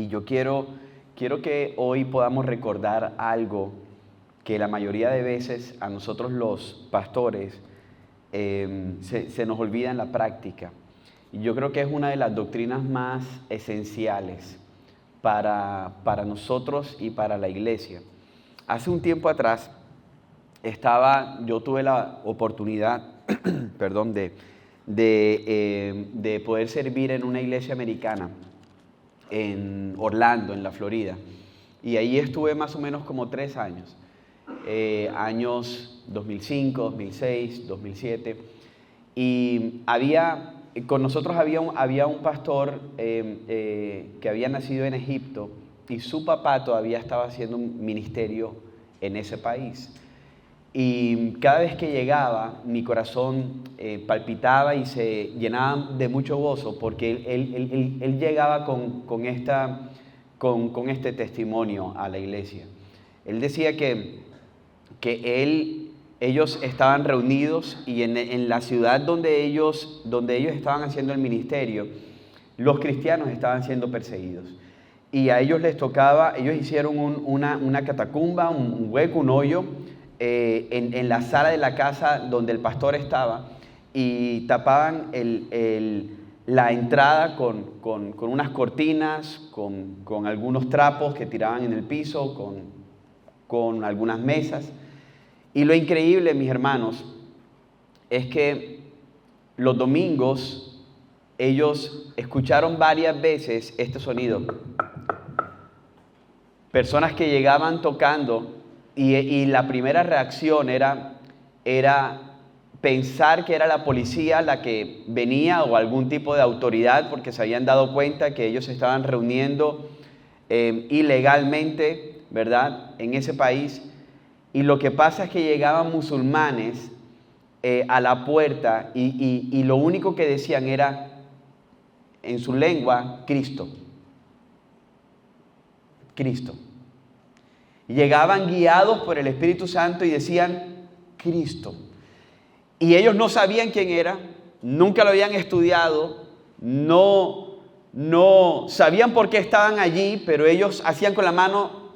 Y yo quiero que hoy podamos recordar algo que la mayoría de veces a nosotros los pastores se nos olvida en la práctica. Y yo creo que es una de las doctrinas más esenciales para nosotros y para la iglesia. Hace un tiempo atrás yo tuve la oportunidad, perdón, de poder servir en una iglesia americana en Orlando, en la Florida. Y ahí estuve más o menos como 3 años. Años 2005, 2006, 2007. Y con nosotros había un pastor que había nacido en Egipto y su papá todavía estaba haciendo un ministerio en ese país. Y cada vez que llegaba, mi corazón palpitaba y se llenaba de mucho gozo porque él llegaba con este testimonio a la iglesia. Él decía que ellos estaban reunidos y en la ciudad donde ellos estaban haciendo el ministerio, los cristianos estaban siendo perseguidos. Y a ellos les tocaba, ellos hicieron una catacumba, un hueco, un hoyo, en la sala de la casa donde el pastor estaba y tapaban la entrada con unas cortinas, con algunos trapos que tiraban en el piso, con algunas mesas. Y lo increíble, mis hermanos, es que los domingos ellos escucharon varias veces este sonido. Personas que llegaban tocando y la primera reacción era pensar que era la policía la que venía o algún tipo de autoridad porque se habían dado cuenta que ellos se estaban reuniendo ilegalmente, ¿verdad?, en ese país. Y lo que pasa es que llegaban musulmanes a la puerta y lo único que decían era, en su lengua, Cristo. Cristo. Llegaban guiados por el Espíritu Santo y decían, Cristo. Y ellos no sabían quién era, nunca lo habían estudiado, no sabían por qué estaban allí, pero ellos hacían con la mano,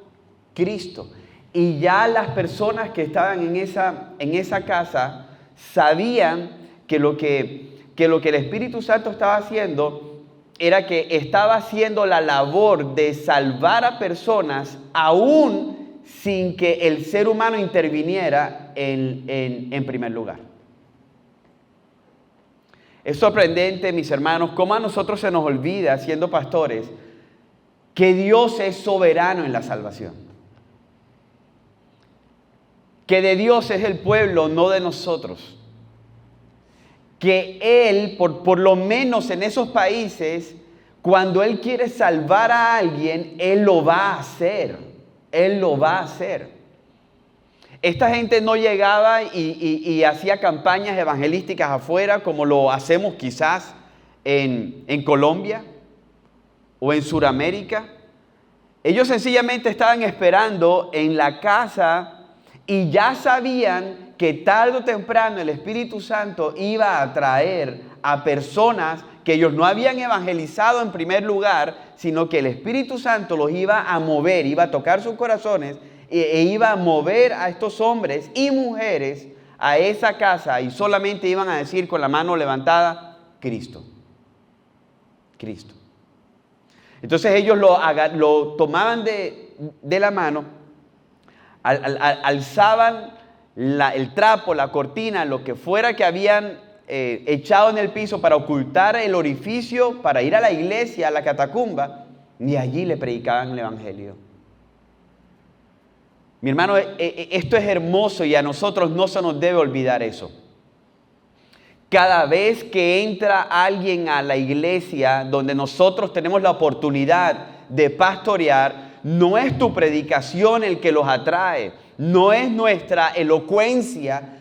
Cristo. Y ya las personas que estaban en esa casa sabían que lo que el Espíritu Santo estaba haciendo era que estaba haciendo la labor de salvar a personas aún sin que el ser humano interviniera en primer lugar. Es sorprendente, mis hermanos, cómo a nosotros se nos olvida, siendo pastores, que Dios es soberano en la salvación. Que de Dios es el pueblo, no de nosotros. Que Él, por lo menos en esos países, cuando Él quiere salvar a alguien, Él lo va a hacer. Él lo va a hacer. Esta gente no llegaba y hacía campañas evangelísticas afuera como lo hacemos quizás en Colombia o en Sudamérica. Ellos sencillamente estaban esperando en la casa y ya sabían que tarde o temprano el Espíritu Santo iba a traer a personas que ellos no habían evangelizado en primer lugar, sino que el Espíritu Santo los iba a mover, iba a tocar sus corazones e iba a mover a estos hombres y mujeres a esa casa y solamente iban a decir con la mano levantada, Cristo. Cristo. Entonces ellos lo tomaban de la mano, alzaban el trapo, la cortina, lo que fuera que habían echado en el piso para ocultar el orificio, para ir a la iglesia, a la catacumba, y allí le predicaban el evangelio. Mi hermano, esto es hermoso y a nosotros no se nos debe olvidar eso. Cada vez que entra alguien a la iglesia donde nosotros tenemos la oportunidad de pastorear, no es tu predicación el que los atrae, no es nuestra elocuencia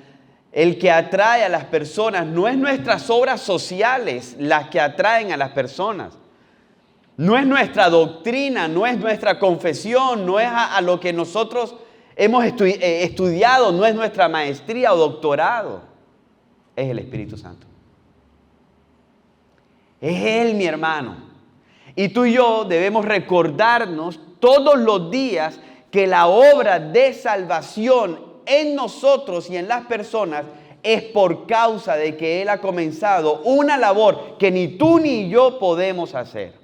el que atrae a las personas, no es nuestras obras sociales las que atraen a las personas. No es nuestra doctrina, no es nuestra confesión, no es a lo que nosotros hemos estudiado, no es nuestra maestría o doctorado. Es el Espíritu Santo. Es Él, mi hermano. Y tú y yo debemos recordarnos todos los días que la obra de salvación en nosotros y en las personas es por causa de que Él ha comenzado una labor que ni tú ni yo podemos hacer.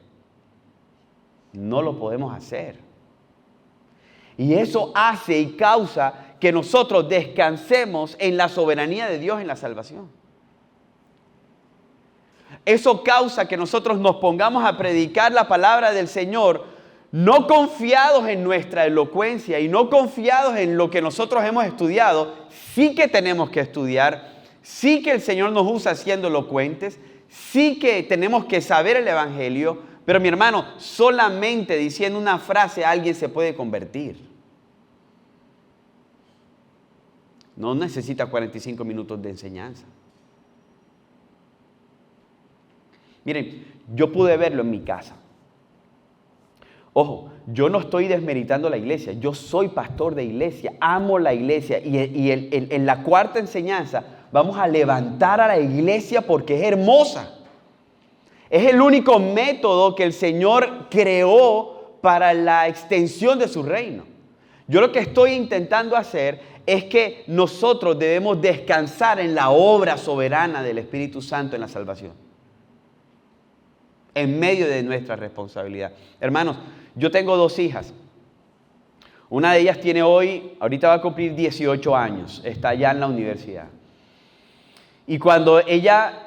No lo podemos hacer. Y eso hace y causa que nosotros descansemos en la soberanía de Dios en la salvación. Eso causa que nosotros nos pongamos a predicar la palabra del Señor, no confiados en nuestra elocuencia y no confiados en lo que nosotros hemos estudiado. Sí que tenemos que estudiar, sí que el Señor nos usa siendo elocuentes, sí que tenemos que saber el Evangelio, pero mi hermano, solamente diciendo una frase alguien se puede convertir. No necesita 45 minutos de enseñanza. Miren, yo pude verlo en mi casa. Ojo, yo no estoy desmeritando la iglesia. Yo soy pastor de iglesia, amo la iglesia. Y en la cuarta enseñanza vamos a levantar a la iglesia porque es hermosa. Es el único método que el Señor creó para la extensión de su reino. Yo lo que estoy intentando hacer es que nosotros debemos descansar en la obra soberana del Espíritu Santo en la salvación, en medio de nuestra responsabilidad. Hermanos, yo tengo 2 hijas. Una de ellas tiene ahorita va a cumplir 18 años, está ya en la universidad. Y cuando ella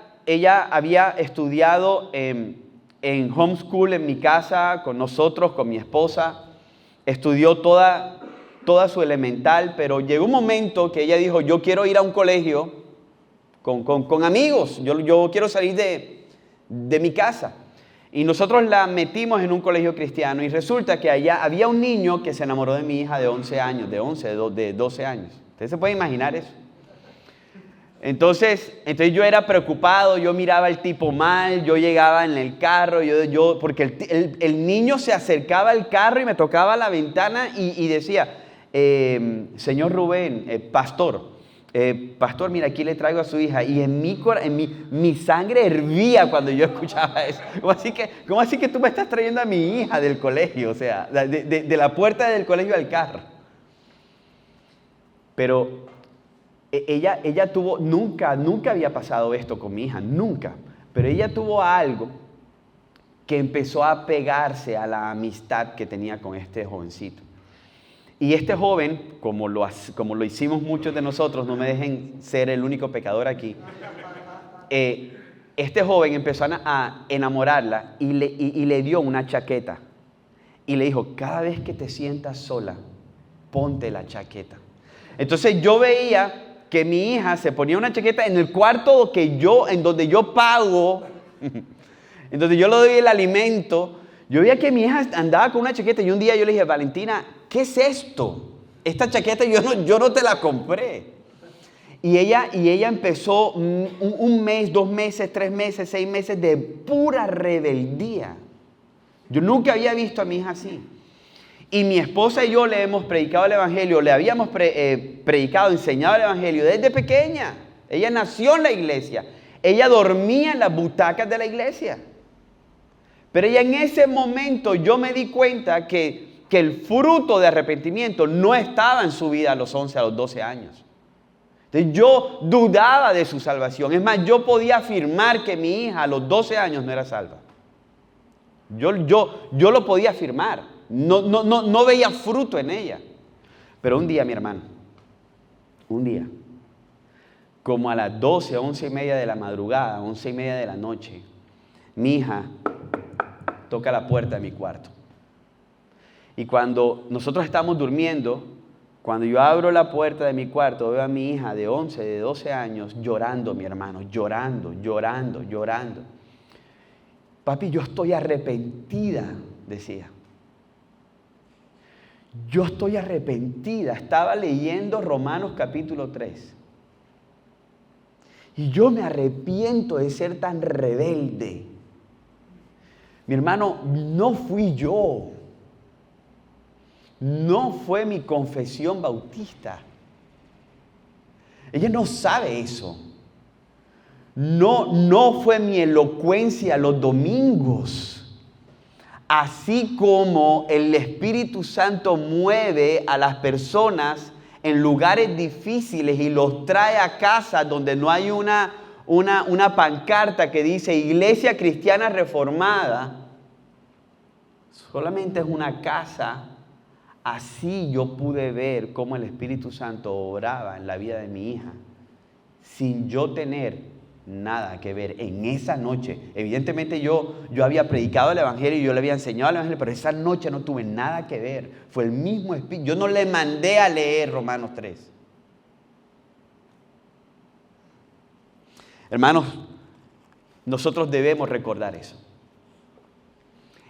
había estudiado en homeschool en mi casa, con nosotros, con mi esposa, estudió toda su elemental, pero llegó un momento que ella dijo, yo quiero ir a un colegio con amigos, yo quiero salir de mi casa. Y nosotros la metimos en un colegio cristiano y resulta que allá había un niño que se enamoró de mi hija de 11 años, de 12 años. ¿Ustedes se pueden imaginar eso? Entonces yo era preocupado, yo miraba al tipo mal, yo llegaba en el carro, porque el niño se acercaba al carro y me tocaba la ventana y decía, señor Rubén, pastor, mira, aquí le traigo a su hija. Y mi sangre hervía cuando yo escuchaba eso. ¿Cómo así que tú me estás trayendo a mi hija del colegio? O sea, de la puerta del colegio al carro. Pero ella tuvo, nunca había pasado esto con mi hija, nunca. Pero ella tuvo algo que empezó a pegarse a la amistad que tenía con este jovencito. Y este joven, como lo hicimos muchos de nosotros, no me dejen ser el único pecador aquí, este joven empezó a enamorarla y le dio una chaqueta. Y le dijo, cada vez que te sientas sola, ponte la chaqueta. Entonces yo veía que mi hija se ponía una chaqueta en el cuarto en donde yo pago, en donde yo le doy el alimento. Yo veía que mi hija andaba con una chaqueta y un día yo le dije, Valentina, ¿qué es esto? Esta chaqueta yo no te la compré. Y ella empezó un mes, 2 meses, 3 meses, 6 meses de pura rebeldía. Yo nunca había visto a mi hija así. Y mi esposa y yo le hemos predicado el Evangelio, le habíamos predicado, enseñado el Evangelio desde pequeña. Ella nació en la iglesia. Ella dormía en las butacas de la iglesia. Pero ella en ese momento yo me di cuenta que el fruto de arrepentimiento no estaba en su vida a los 11, a los 12 años. Entonces yo dudaba de su salvación. Es más, yo podía afirmar que mi hija a los 12 años no era salva. Yo lo podía afirmar. No veía fruto en ella. Pero un día, mi hermano, como a las 12, 11:30 de la madrugada, 11:30 de la noche, mi hija toca la puerta de mi cuarto. Y cuando nosotros estamos durmiendo, cuando yo abro la puerta de mi cuarto, veo a mi hija de 11, de 12 años llorando, mi hermano, llorando. Papi, yo estoy arrepentida, decía. Yo estoy arrepentida. Estaba leyendo Romanos capítulo 3. Y yo me arrepiento de ser tan rebelde. Mi hermano, no fui yo. No fue mi confesión bautista. Ella no sabe eso. No fue mi elocuencia los domingos. así como el Espíritu Santo mueve a las personas en lugares difíciles y los trae a casa donde no hay una pancarta que dice Iglesia Cristiana Reformada, solamente es una casa. Así yo pude ver cómo el Espíritu Santo obraba en la vida de mi hija, sin yo tener nada que ver en esa noche. Evidentemente yo había predicado el Evangelio y yo le había enseñado el Evangelio, pero esa noche no tuve nada que ver. Fue el mismo Espíritu. Yo no le mandé a leer Romanos 3. Hermanos, nosotros debemos recordar eso.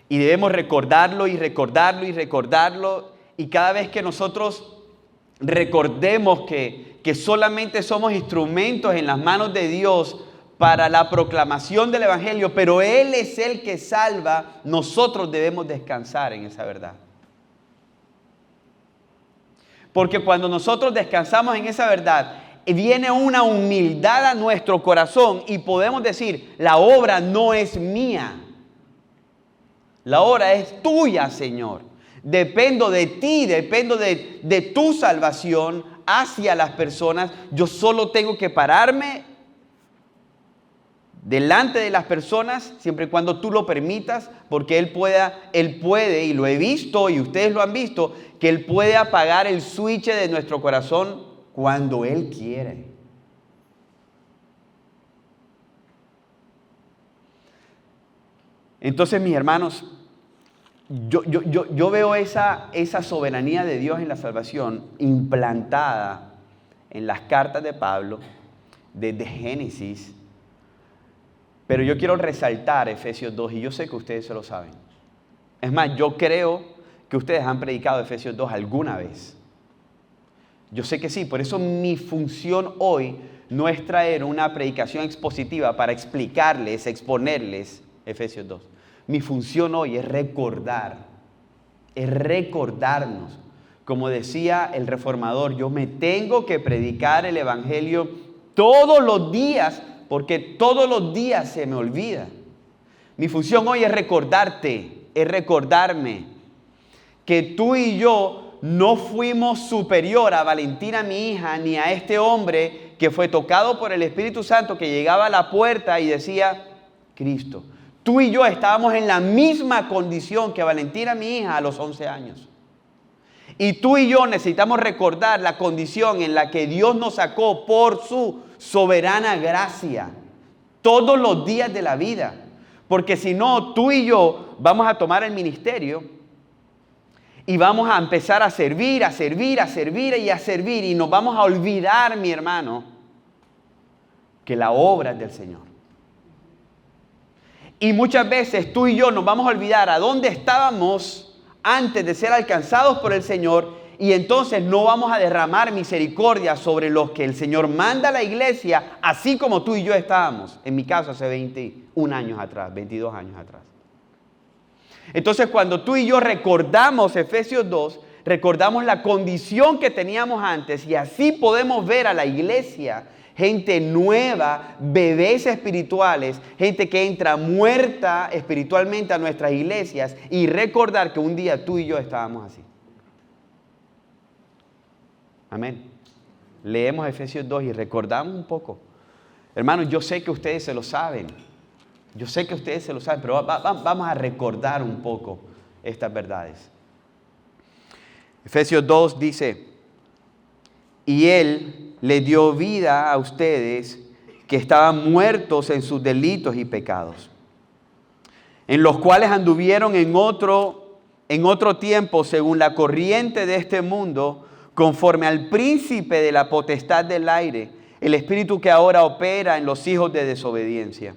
Y debemos recordarlo y recordarlo y recordarlo. Y cada vez que nosotros recordemos que solamente somos instrumentos en las manos de Dios para la proclamación del Evangelio, pero Él es el que salva, nosotros debemos descansar en esa verdad. Porque cuando nosotros descansamos en esa verdad, viene una humildad a nuestro corazón y podemos decir, la obra no es mía. La obra es tuya, Señor. Dependo de ti, dependo de tu salvación hacia las personas. Yo solo tengo que pararme delante de las personas, siempre y cuando tú lo permitas, porque Él puede, y lo he visto y ustedes lo han visto, que Él puede apagar el switch de nuestro corazón cuando Él quiere. Entonces, mis hermanos, yo veo esa soberanía de Dios en la salvación implantada en las cartas de Pablo, desde Génesis. Pero yo quiero resaltar Efesios 2, y yo sé que ustedes se lo saben. Es más, yo creo que ustedes han predicado Efesios 2 alguna vez. Yo sé que sí, por eso mi función hoy no es traer una predicación expositiva para explicarles, exponerles Efesios 2. Mi función hoy es recordarnos. Como decía el reformador, yo me tengo que predicar el Evangelio todos los días, porque todos los días se me olvida. Mi función hoy es recordarte, es recordarme que tú y yo no fuimos superior a Valentina, mi hija, ni a este hombre que fue tocado por el Espíritu Santo, que llegaba a la puerta y decía, Cristo. Tú y yo estábamos en la misma condición que Valentina, mi hija, a los 11 años. Y tú y yo necesitamos recordar la condición en la que Dios nos sacó por su soberana gracia todos los días de la vida. Porque si no, tú y yo vamos a tomar el ministerio y vamos a empezar a servir y nos vamos a olvidar, mi hermano, que la obra es del Señor. Y muchas veces tú y yo nos vamos a olvidar a dónde estábamos antes de ser alcanzados por el Señor, y entonces no vamos a derramar misericordia sobre los que el Señor manda a la iglesia, así como tú y yo estábamos, en mi caso hace 21 años atrás, 22 años atrás. Entonces cuando tú y yo recordamos Efesios 2, recordamos la condición que teníamos antes, y así podemos ver a la iglesia, gente nueva, bebés espirituales, gente que entra muerta espiritualmente a nuestras iglesias, y recordar que un día tú y yo estábamos así. Amén. Leemos Efesios 2 y recordamos un poco. Hermanos, yo sé que ustedes se lo saben. Pero vamos a recordar un poco estas verdades. Efesios 2 dice, y Él le dio vida a ustedes que estaban muertos en sus delitos y pecados, en los cuales anduvieron en otro tiempo según la corriente de este mundo, conforme al príncipe de la potestad del aire, el espíritu que ahora opera en los hijos de desobediencia.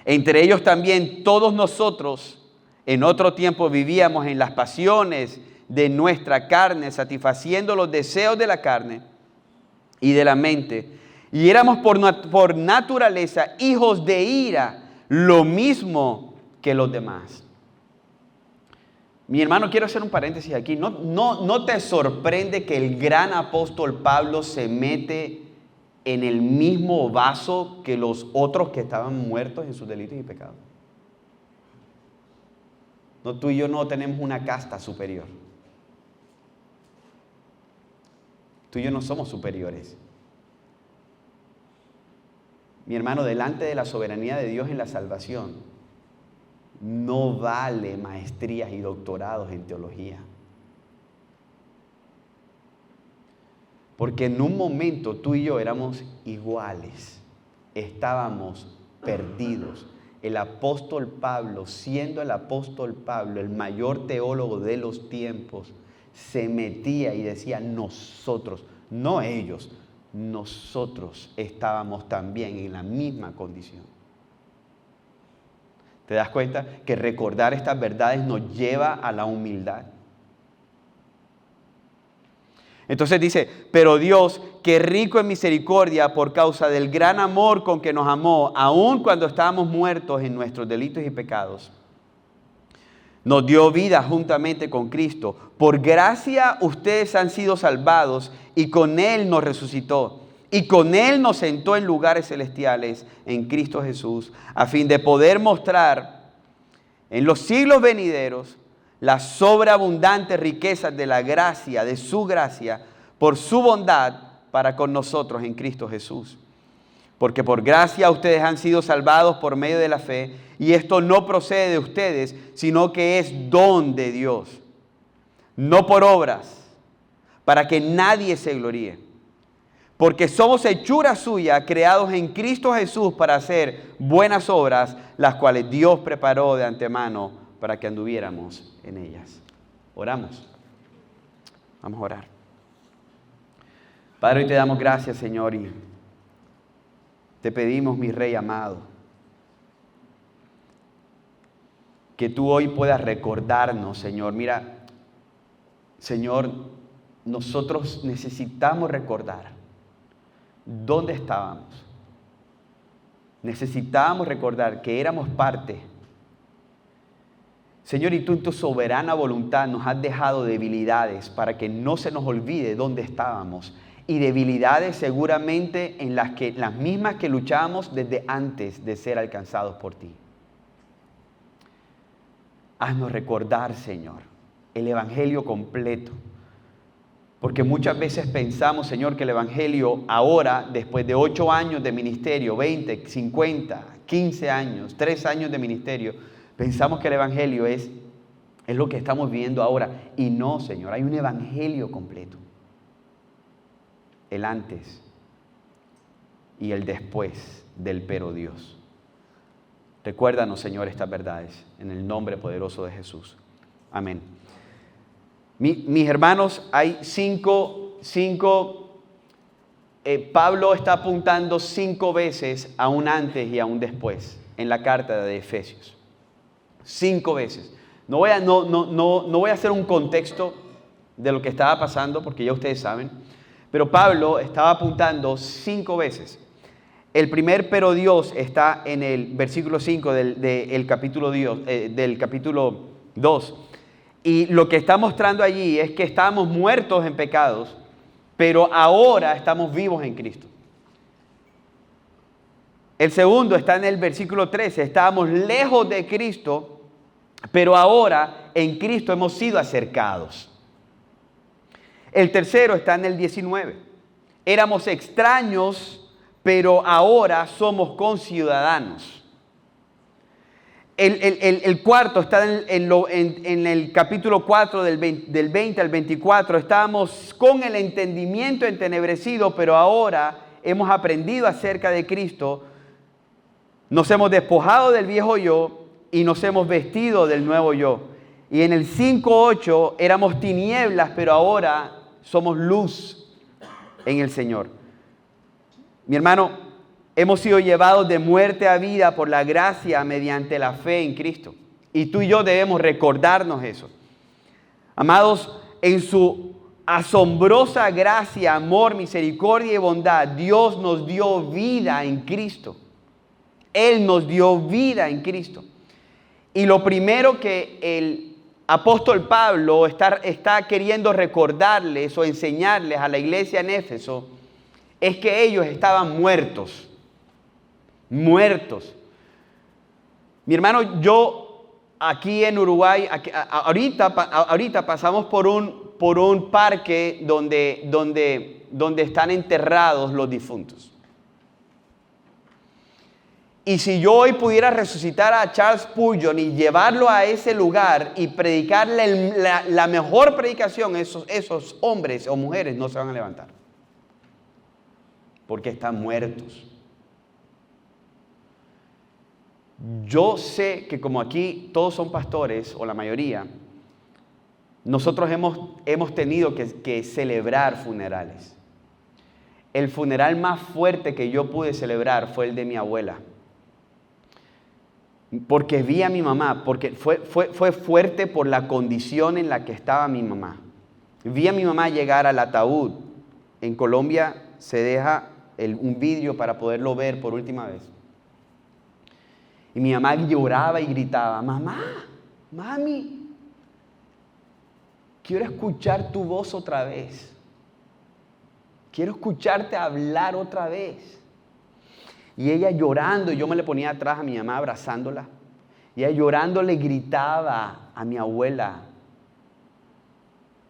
Entre ellos también todos nosotros en otro tiempo vivíamos en las pasiones de nuestra carne, satisfaciendo los deseos de la carne y de la mente. Y éramos por naturaleza hijos de ira, lo mismo que los demás. Mi hermano, quiero hacer un paréntesis aquí. ¿No te sorprende que el gran apóstol Pablo se mete en el mismo vaso que los otros que estaban muertos en sus delitos y pecados? No, tú y yo no tenemos una casta superior. Tú y yo no somos superiores. Mi hermano, delante de la soberanía de Dios en la salvación, no vale maestrías y doctorados en teología. Porque en un momento tú y yo éramos iguales, estábamos perdidos. El apóstol Pablo, siendo el apóstol Pablo el mayor teólogo de los tiempos, se metía y decía nosotros, no ellos, nosotros estábamos también en la misma condición. ¿Te das cuenta que recordar estas verdades nos lleva a la humildad? Entonces dice, pero Dios, que rico en misericordia por causa del gran amor con que nos amó, aun cuando estábamos muertos en nuestros delitos y pecados, nos dio vida juntamente con Cristo. Por gracia ustedes han sido salvados y con Él nos resucitó. Y con Él nos sentó en lugares celestiales en Cristo Jesús, a fin de poder mostrar en los siglos venideros las sobreabundantes riquezas de la gracia, de su gracia, por su bondad para con nosotros en Cristo Jesús. Porque por gracia ustedes han sido salvados por medio de la fe, y esto no procede de ustedes, sino que es don de Dios, no por obras, para que nadie se gloríe. Porque somos hechura suya, creados en Cristo Jesús para hacer buenas obras, las cuales Dios preparó de antemano para que anduviéramos en ellas. Oramos. Vamos a orar. Padre, hoy te damos gracias, Señor, y te pedimos, mi Rey amado, que tú hoy puedas recordarnos, Señor. Mira, Señor, nosotros necesitamos recordar dónde estábamos. Necesitábamos recordar que éramos parte. Señor, y tú en tu soberana voluntad nos has dejado debilidades para que no se nos olvide dónde estábamos. Y debilidades seguramente en las mismas que luchábamos desde antes de ser alcanzados por ti. Haznos recordar, Señor, el Evangelio completo. Porque muchas veces pensamos, Señor, que el Evangelio ahora, después de 8 años de ministerio, 20, 50, 15 años, 3 años de ministerio, pensamos que el Evangelio es lo que estamos viviendo ahora. Y no, Señor, hay un Evangelio completo. El antes y el después del pero Dios. Recuérdanos, Señor, estas verdades en el nombre poderoso de Jesús. Amén. Mis hermanos, hay Pablo está apuntando 5 veces a un antes y a un después en la carta de Efesios. 5 veces. No voy a hacer un contexto de lo que estaba pasando porque ya ustedes saben. Pero Pablo estaba apuntando 5 veces. El primer pero Dios está en el versículo 5 del capítulo 2. Y lo que está mostrando allí es que estábamos muertos en pecados, pero ahora estamos vivos en Cristo. El segundo está en el versículo 13. Estábamos lejos de Cristo, pero ahora en Cristo hemos sido acercados. El tercero está en el 19. Éramos extraños, pero ahora somos conciudadanos. El cuarto está en el capítulo 4 del 20 al 24. Estábamos con el entendimiento entenebrecido, pero ahora hemos aprendido acerca de Cristo. Nos hemos despojado del viejo yo y nos hemos vestido del nuevo yo. Y en el 5:8 éramos tinieblas, pero ahora somos luz en el Señor. Mi hermano, hemos sido llevados de muerte a vida por la gracia mediante la fe en Cristo. Y tú y yo debemos recordarnos eso. Amados, en su asombrosa gracia, amor, misericordia y bondad, Dios nos dio vida en Cristo. Él nos dio vida en Cristo. Y lo primero que el apóstol Pablo está queriendo recordarles o enseñarles a la iglesia en Éfeso es que ellos estaban muertos. Muertos. Mi hermano, yo aquí en Uruguay, ahorita pasamos por un parque donde están enterrados los difuntos. Y si yo hoy pudiera resucitar a Charles Spurgeon y llevarlo a ese lugar y predicarle la mejor predicación, esos hombres o mujeres no se van a levantar. Porque están muertos. Yo sé que como aquí todos son pastores, o la mayoría, nosotros hemos tenido que celebrar funerales. El funeral más fuerte que yo pude celebrar fue el de mi abuela. Porque vi a mi mamá, porque fue fuerte por la condición en la que estaba mi mamá. Vi a mi mamá llegar al ataúd. En Colombia se deja un vidrio para poderlo ver por última vez. Y mi mamá lloraba y gritaba, mamá, mami, quiero escuchar tu voz otra vez. Quiero escucharte hablar otra vez. Y ella llorando, y yo me le ponía atrás a mi mamá abrazándola. Y ella llorando le gritaba a mi abuela,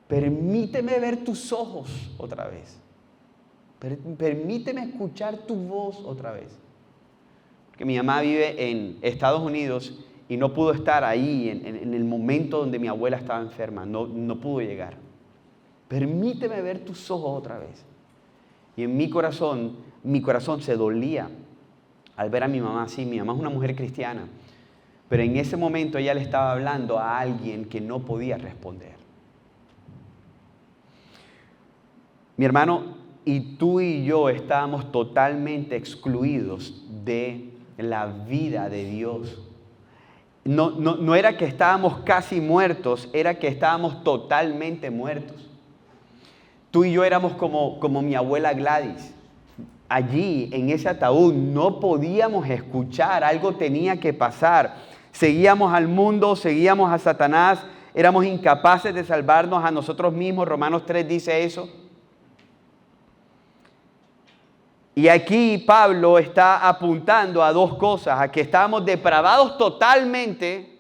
permíteme ver tus ojos otra vez. Permíteme escuchar tu voz otra vez. Porque mi mamá vive en Estados Unidos y no pudo estar ahí en el momento donde mi abuela estaba enferma. No pudo llegar. Permíteme ver tus ojos otra vez. Y en mi corazón se dolía al ver a mi mamá así. Mi mamá es una mujer cristiana, pero en ese momento ella le estaba hablando a alguien que no podía responder. Mi hermano, y tú y yo estábamos totalmente excluidos de la vida de Dios. No era que estábamos casi muertos, era que estábamos totalmente muertos. Tú y yo éramos como mi abuela Gladys. Allí, en ese ataúd, no podíamos escuchar, algo tenía que pasar. Seguíamos al mundo, seguíamos a Satanás, éramos incapaces de salvarnos a nosotros mismos. Romanos 3 dice eso. Y aquí Pablo está apuntando a dos cosas, a que estábamos depravados totalmente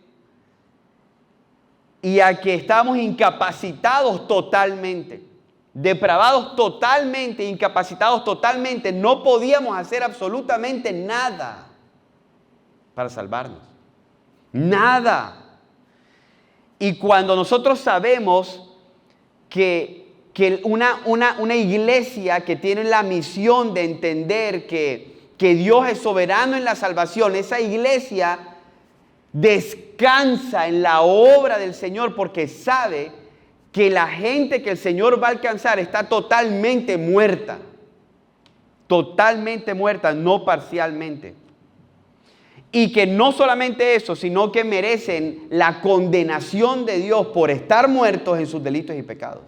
y a que estábamos incapacitados totalmente. Depravados totalmente, incapacitados totalmente, no podíamos hacer absolutamente nada para salvarnos. Nada. Y cuando nosotros sabemos que una iglesia que tiene la misión de entender que Dios es soberano en la salvación, esa iglesia descansa en la obra del Señor porque sabe que la gente que el Señor va a alcanzar está totalmente muerta, no parcialmente. Y que no solamente eso, sino que merecen la condenación de Dios por estar muertos en sus delitos y pecados.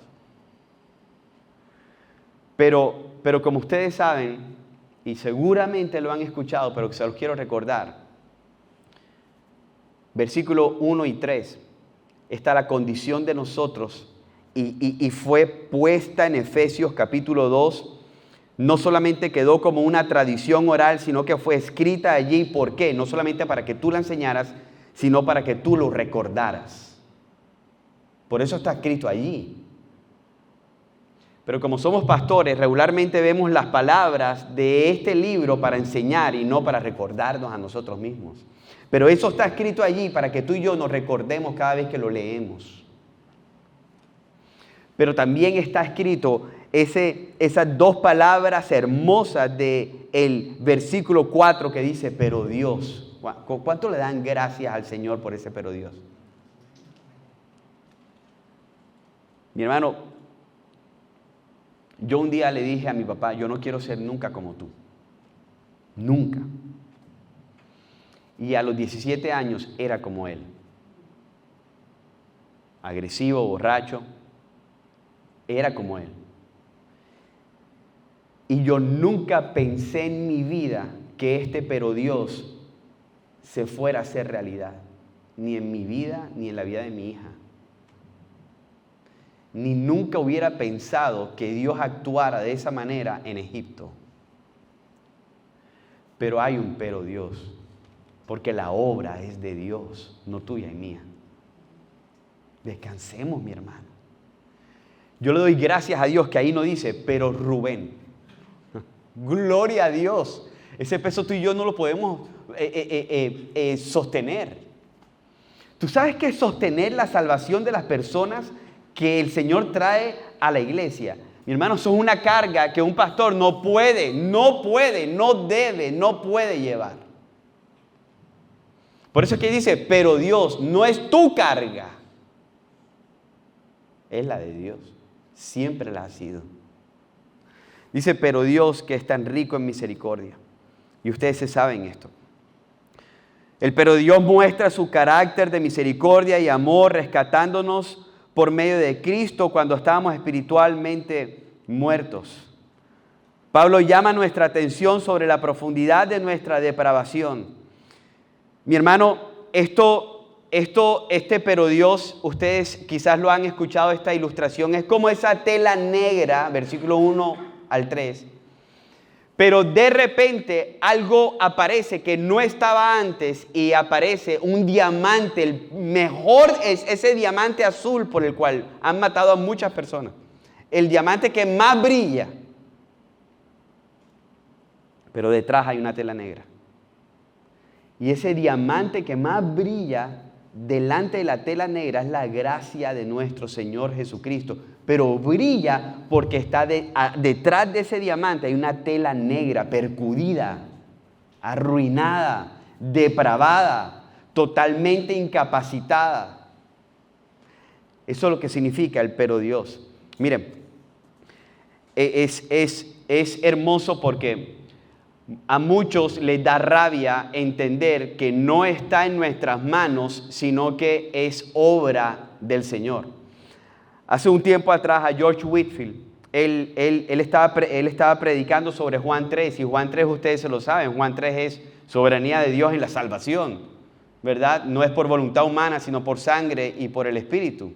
Pero como ustedes saben, y seguramente lo han escuchado, pero que se los quiero recordar, versículo 1 y 3, está la condición de nosotros y fue puesta en Efesios capítulo 2. No solamente quedó como una tradición oral, sino que fue escrita allí. ¿Por qué? No solamente para que tú la enseñaras, sino para que tú lo recordaras. Por eso está escrito allí. Pero como somos pastores, regularmente vemos las palabras de este libro para enseñar y no para recordarnos a nosotros mismos. Pero eso está escrito allí para que tú y yo nos recordemos cada vez que lo leemos. Pero también está escrito esas dos palabras hermosas del versículo 4 que dice, pero Dios. ¿Cuánto le dan gracias al Señor por ese pero Dios? Mi hermano, yo un día le dije a mi papá, yo no quiero ser nunca como tú. Nunca. Y a los 17 años era como él. Agresivo, borracho. Era como él. Y yo nunca pensé en mi vida que este pero Dios se fuera a hacer realidad. Ni en mi vida, ni en la vida de mi hija. Ni nunca hubiera pensado que Dios actuara de esa manera en Egipto. Pero hay un pero Dios. Porque la obra es de Dios, no tuya y mía. Descansemos, mi hermano. Yo le doy gracias a Dios que ahí no dice, pero Rubén. Gloria a Dios. Ese peso tú y yo no lo podemos sostener. ¿Tú sabes qué es sostener la salvación de las personas que el Señor trae a la iglesia? Mi hermano, eso es una carga que un pastor no puede, no puede llevar. Por eso es que dice, pero Dios, no es tu carga, es la de Dios. Siempre la ha sido. Dice, pero Dios que es tan rico en misericordia. Y ustedes se saben esto. Pero Dios muestra su carácter de misericordia y amor rescatándonos por medio de Cristo cuando estábamos espiritualmente muertos. Pablo llama nuestra atención sobre la profundidad de nuestra depravación. Mi hermano, pero Dios, ustedes quizás lo han escuchado, esta ilustración, es como esa tela negra, versículo 1 al 3. Pero de repente algo aparece que no estaba antes y aparece un diamante. El mejor es ese diamante azul por el cual han matado a muchas personas. El diamante que más brilla. Pero detrás hay una tela negra. Y ese diamante que más brilla delante de la tela negra es la gracia de nuestro Señor Jesucristo. Pero brilla porque está detrás de ese diamante hay una tela negra, percudida, arruinada, depravada, totalmente incapacitada. Eso es lo que significa el pero Dios. Miren, es hermoso porque a muchos les da rabia entender que no está en nuestras manos, sino que es obra del Señor. Hace un tiempo atrás a George Whitefield, él estaba predicando sobre Juan 3, y Juan 3 ustedes se lo saben, Juan 3 es soberanía de Dios en la salvación, ¿verdad? No es por voluntad humana, sino por sangre y por el Espíritu.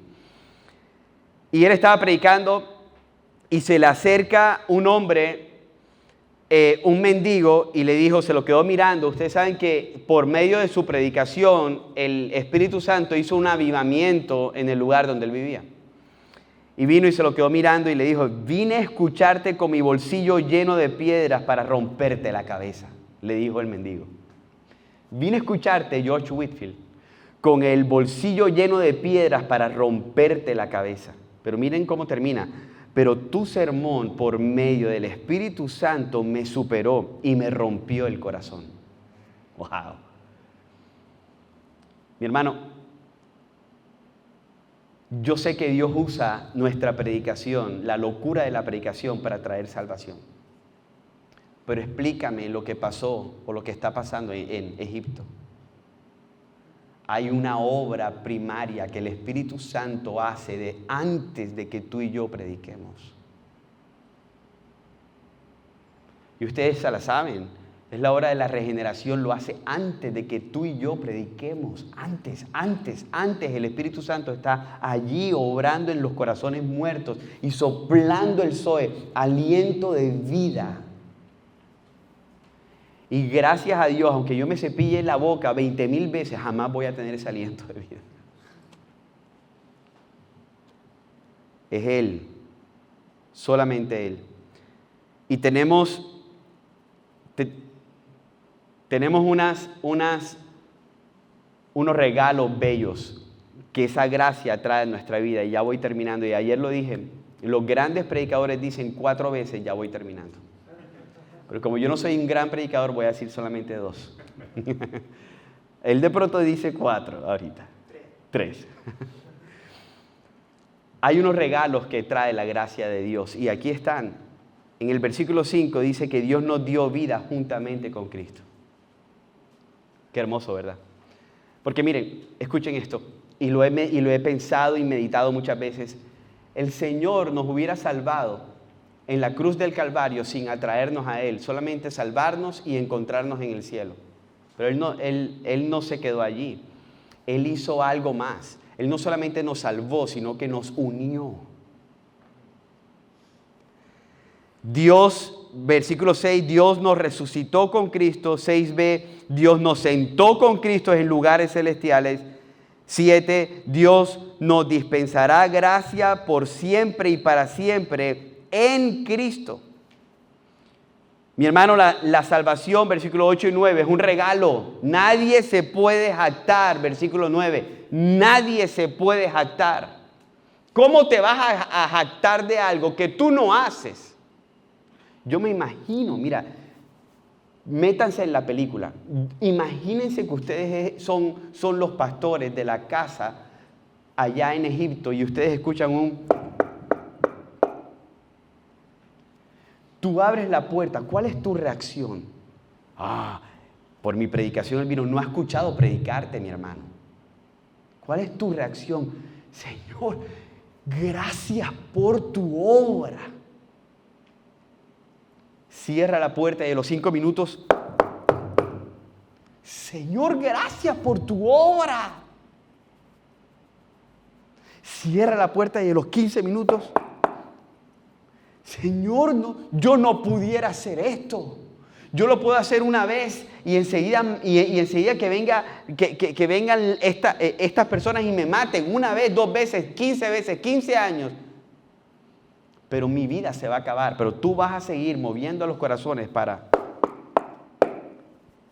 Y él estaba predicando y se le acerca un hombre, un mendigo, y le dijo, se lo quedó mirando. Ustedes saben que por medio de su predicación el Espíritu Santo hizo un avivamiento en el lugar donde él vivía. Y vino y se lo quedó mirando y le dijo, vine a escucharte con mi bolsillo lleno de piedras para romperte la cabeza, le dijo el mendigo. Vine a escucharte, George Whitefield, con el bolsillo lleno de piedras para romperte la cabeza. Pero miren cómo termina. Pero tu sermón por medio del Espíritu Santo me superó y me rompió el corazón. ¡Wow! Mi hermano, yo sé que Dios usa nuestra predicación, la locura de la predicación para traer salvación. Pero explícame lo que pasó o lo que está pasando en Egipto. Hay una obra primaria que el Espíritu Santo hace antes de que tú y yo prediquemos. Y ustedes se la saben. Es la hora de la regeneración, lo hace antes de que tú y yo prediquemos. Antes. El Espíritu Santo está allí obrando en los corazones muertos y soplando el zoe, aliento de vida. Y gracias a Dios, aunque yo me cepille la boca 20,000 veces, jamás voy a tener ese aliento de vida. Es Él, solamente Él. Y tenemos unos regalos bellos que esa gracia trae en nuestra vida. Y ya voy terminando. Y ayer lo dije, los grandes predicadores dicen 4 veces, ya voy terminando. Pero como yo no soy un gran predicador, voy a decir solamente 2. Él de pronto dice 4 ahorita. 3. Hay unos regalos que trae la gracia de Dios. Y aquí están. En el versículo 5 dice que Dios nos dio vida juntamente con Cristo. Qué hermoso, ¿verdad? Porque miren, escuchen esto. Y lo he pensado y meditado muchas veces. El Señor nos hubiera salvado en la cruz del Calvario sin atraernos a Él, solamente salvarnos y encontrarnos en el cielo. Pero Él no se quedó allí. Él hizo algo más. Él no solamente nos salvó, sino que nos unió. Dios versículo 6, Dios nos resucitó con Cristo. 6b, Dios nos sentó con Cristo en lugares celestiales. 7, Dios nos dispensará gracia por siempre y para siempre en Cristo. Mi hermano, la salvación, versículo 8 y 9, es un regalo. Nadie se puede jactar, versículo 9. Nadie se puede jactar. ¿Cómo te vas a jactar de algo que tú no haces? Yo me imagino, mira, métanse en la película. Imagínense que ustedes son los pastores de la casa allá en Egipto y ustedes escuchan un... Tú abres la puerta, ¿cuál es tu reacción? Por mi predicación él vino. No ha escuchado predicarte, mi hermano. ¿Cuál es tu reacción? Señor, gracias por tu obra. Cierra la puerta y a los 5 minutos, Señor, gracias por tu obra. Cierra la puerta y a los 15 minutos, Señor, yo no pudiera hacer esto. Yo lo puedo hacer una vez y enseguida que vengan estas personas y me maten una vez, 2 veces, 15 años. Pero mi vida se va a acabar. Pero tú vas a seguir moviendo los corazones para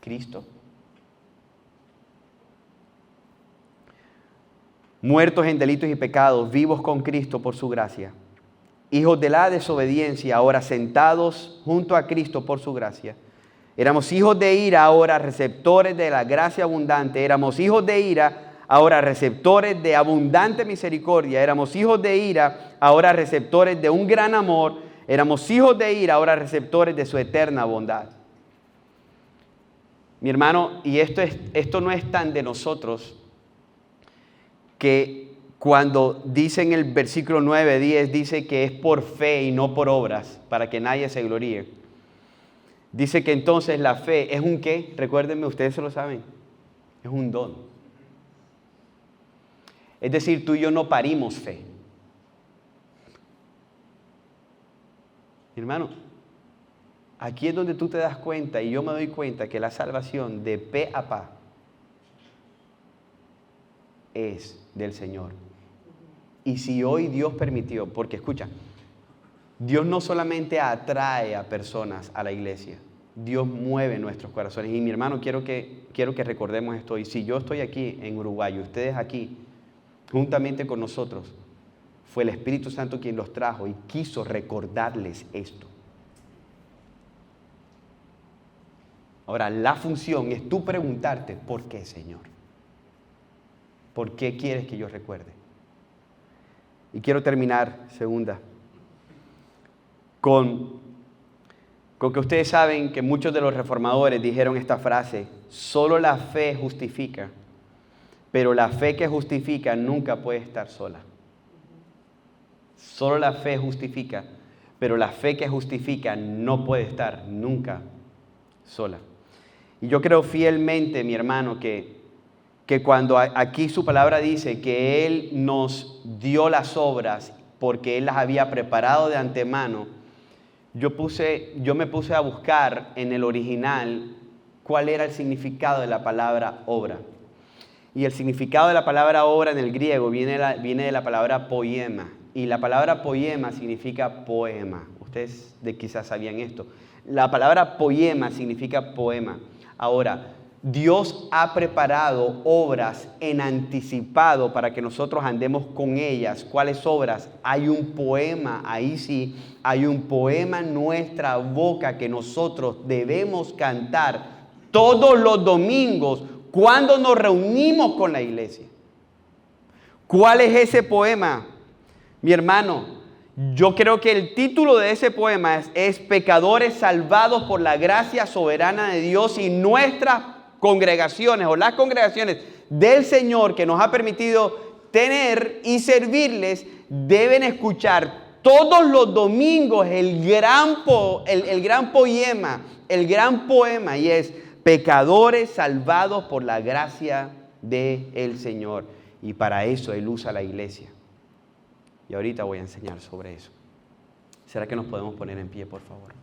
Cristo. Muertos en delitos y pecados, vivos con Cristo por su gracia. Hijos de la desobediencia, ahora sentados junto a Cristo por su gracia. Éramos hijos de ira, ahora receptores de la gracia abundante. Éramos hijos de ira, ahora receptores de abundante misericordia. Éramos hijos de ira, ahora receptores de un gran amor. Éramos hijos de ira, ahora receptores de su eterna bondad. Mi hermano, y esto no es tan de nosotros, que cuando dice en el versículo 9, 10, dice que es por fe y no por obras, para que nadie se gloríe. Dice que entonces la fe es un ¿qué? Recuérdenme, ustedes se lo saben. Es un don. Es decir, tú y yo no parimos fe. Hermano, aquí es donde tú te das cuenta y yo me doy cuenta que la salvación de pe a pa es del Señor. Y si hoy Dios permitió, porque escucha, Dios no solamente atrae a personas a la iglesia, Dios mueve nuestros corazones. Y mi hermano, quiero que recordemos esto. Y si yo estoy aquí en Uruguay y ustedes aquí, juntamente con nosotros, fue el Espíritu Santo quien los trajo y quiso recordarles esto. Ahora, la función es tú preguntarte, ¿por qué, Señor? ¿Por qué quieres que yo recuerde? Y quiero terminar, segunda, con que ustedes saben que muchos de los reformadores dijeron esta frase: solo la fe justifica, pero la fe que justifica nunca puede estar sola. Solo la fe justifica, pero la fe que justifica no puede estar nunca sola. Y yo creo fielmente, mi hermano, que cuando aquí su palabra dice que Él nos dio las obras porque Él las había preparado de antemano, yo me puse a buscar en el original cuál era el significado de la palabra obra. Y el significado de la palabra obra en el griego viene de la palabra poema. Y la palabra poema significa poema. Ustedes quizás sabían esto. La palabra poema significa poema. Ahora, Dios ha preparado obras en anticipado para que nosotros andemos con ellas. ¿Cuáles obras? Hay un poema, ahí sí, hay un poema en nuestra boca que nosotros debemos cantar todos los domingos cuando nos reunimos con la iglesia. ¿Cuál es ese poema? Mi hermano, yo creo que el título de ese poema es Pecadores salvados por la gracia soberana de Dios, y nuestras congregaciones o las congregaciones del Señor que nos ha permitido tener y servirles deben escuchar todos los domingos el gran poema, y es Pecadores salvados por la gracia del Señor. Y para eso Él usa la iglesia. Y ahorita voy a enseñar sobre eso. ¿Será que nos podemos poner en pie, por favor?